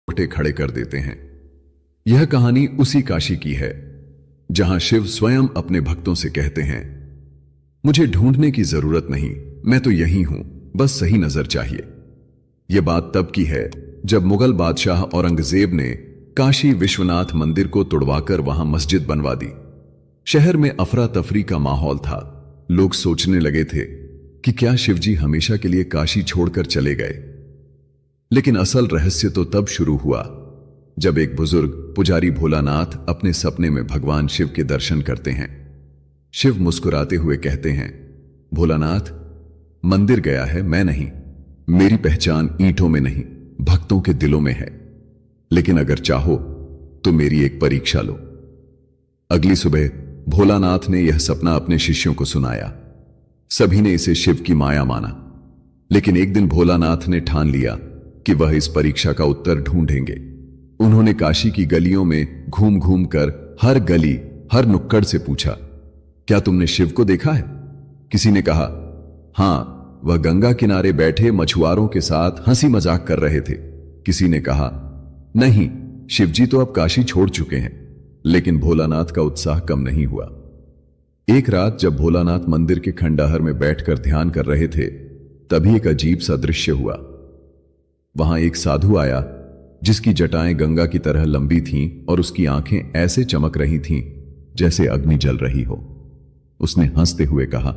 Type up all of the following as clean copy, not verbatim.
रोंगटे खड़े कर देते हैं। यह कहानी उसी काशी की है जहां शिव स्वयं अपने भक्तों से कहते हैं, मुझे ढूंढने की जरूरत नहीं, मैं तो यही हूं, बस सही नजर चाहिए। यह बात तब की है जब मुगल बादशाह औरंगजेब ने काशी विश्वनाथ मंदिर को तुड़वाकर वहां मस्जिद बनवा दी। शहर में अफरा तफरी का माहौल था। लोग सोचने लगे थे कि क्या शिवजी हमेशा के लिए काशी छोड़कर चले गए। लेकिन असल रहस्य तो तब शुरू हुआ जब एक बुजुर्ग पुजारी भोलानाथ अपने सपने में भगवान शिव के दर्शन करते हैं। शिव मुस्कुराते हुए कहते हैं, भोलानाथ, मंदिर गया है, मैं नहीं। मेरी पहचान ईंटों में नहीं, भक्तों के दिलों में है। लेकिन अगर चाहो तो मेरी एक परीक्षा लो। अगली सुबह भोलानाथ ने यह सपना अपने शिष्यों को सुनाया। सभी ने इसे शिव की माया माना। लेकिन एक दिन भोलानाथ ने ठान लिया कि वह इस परीक्षा का उत्तर ढूंढेंगे। उन्होंने काशी की गलियों में घूम घूम कर हर गली, हर नुक्कड़ से पूछा, क्या तुमने शिव को देखा है? किसी ने कहा, हां, वह गंगा किनारे बैठे मछुआरों के साथ हंसी मजाक कर रहे थे। किसी ने कहा, नहीं, शिवजी तो अब काशी छोड़ चुके हैं। लेकिन भोलानाथ का उत्साह कम नहीं हुआ। एक रात जब भोलानाथ मंदिर के खंडहर में बैठकर ध्यान कर रहे थे, तभी एक अजीब सा दृश्य हुआ। वहां एक साधु आया जिसकी जटाएं गंगा की तरह लंबी थीं और उसकी आंखें ऐसे चमक रही थीं जैसे अग्नि जल रही हो। उसने हंसते हुए कहा,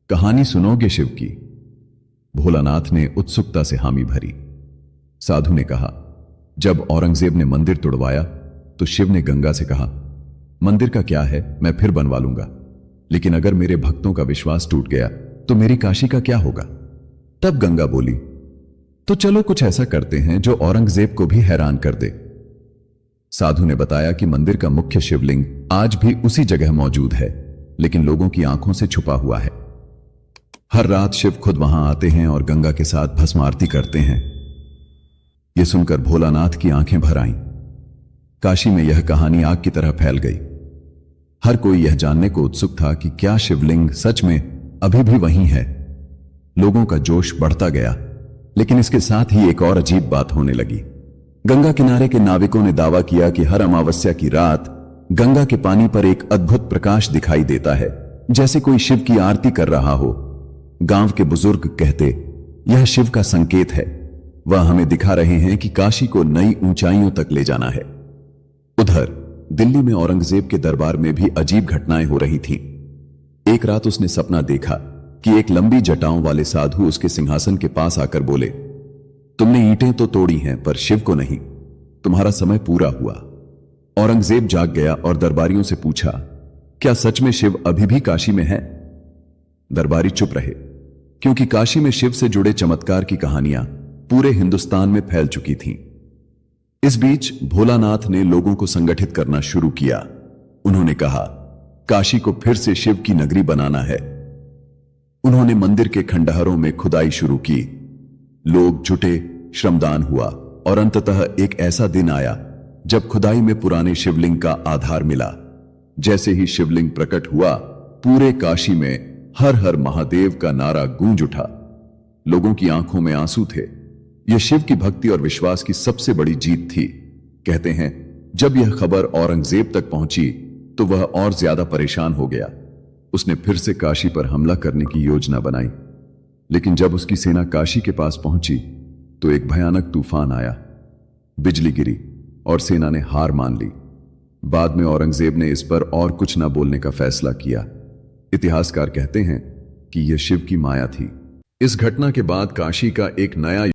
कहानी सुनोगे शिव की? भोलानाथ ने उत्सुकता से हामी भरी। साधु ने कहा, जब औरंगजेब ने मंदिर तोड़वाया तो शिव ने गंगा से कहा, मंदिर का क्या है, मैं फिर बनवा लूंगा। लेकिन अगर मेरे भक्तों का विश्वास टूट गया तो मेरी काशी का क्या होगा? तब गंगा बोली, तो चलो कुछ ऐसा करते हैं जो औरंगजेब को भी हैरान कर दे। साधु ने बताया कि मंदिर का मुख्य शिवलिंग आज भी उसी जगह मौजूद है, लेकिन लोगों की आंखों से छुपा हुआ है। हर रात शिव खुद वहां आते हैं और गंगा के साथ भस्म आरती करते हैं। यह सुनकर भोलानाथ की आंखें भर आईं। काशी में यह कहानी आग की तरह फैल गई। हर कोई यह जानने को उत्सुक था कि क्या शिवलिंग सच में अभी भी वहीं है। लोगों का जोश बढ़ता गया। लेकिन इसके साथ ही एक और अजीब बात होने लगी। गंगा किनारे के नाविकों ने दावा किया कि हर अमावस्या की रात गंगा के पानी पर एक अद्भुत प्रकाश दिखाई देता है, जैसे कोई शिव की आरती कर रहा हो। गांव के बुजुर्ग कहते, यह शिव का संकेत है, वह हमें दिखा रहे हैं कि काशी को नई ऊंचाइयों तक ले जाना है। उधर दिल्ली में औरंगजेब के दरबार में भी अजीब घटनाएं हो रही थीं। एक रात उसने सपना देखा कि एक लंबी जटाओं वाले साधु उसके सिंहासन के पास आकर बोले, तुमने ईंटें तो तोड़ी हैं पर शिव को नहीं, तुम्हारा समय पूरा हुआ। औरंगजेब जाग गया और दरबारियों से पूछा, क्या सच में शिव अभी भी काशी में है? दरबारी चुप रहे, क्योंकि काशी में शिव से जुड़े चमत्कार की कहानियां पूरे हिंदुस्तान में फैल चुकी थीं। इस बीच भोलानाथ ने लोगों को संगठित करना शुरू किया। उन्होंने कहा, काशी को फिर से शिव की नगरी बनाना है। उन्होंने मंदिर के खंडहरों में खुदाई शुरू की। लोग जुटे, श्रमदान हुआ और अंततः एक ऐसा दिन आया जब खुदाई में पुराने शिवलिंग का आधार मिला। जैसे ही शिवलिंग प्रकट हुआ, पूरे काशी में हर हर महादेव का नारा गूंज उठा। लोगों की आंखों में आंसू थे। यह शिव की भक्ति और विश्वास की सबसे बड़ी जीत थी। कहते हैं, जब यह खबर औरंगजेब तक पहुंची तो वह और ज्यादा परेशान हो गया। उसने फिर से काशी पर हमला करने की योजना बनाई। लेकिन जब उसकी सेना काशी के पास पहुंची तो एक भयानक तूफान आया। बिजली गिरी और सेना ने हार मान ली। बाद में औरंगजेब ने इस पर और कुछ न बोलने का फैसला किया। इतिहासकार कहते हैं कि यह शिव की माया थी। इस घटना के बाद काशी का एक नया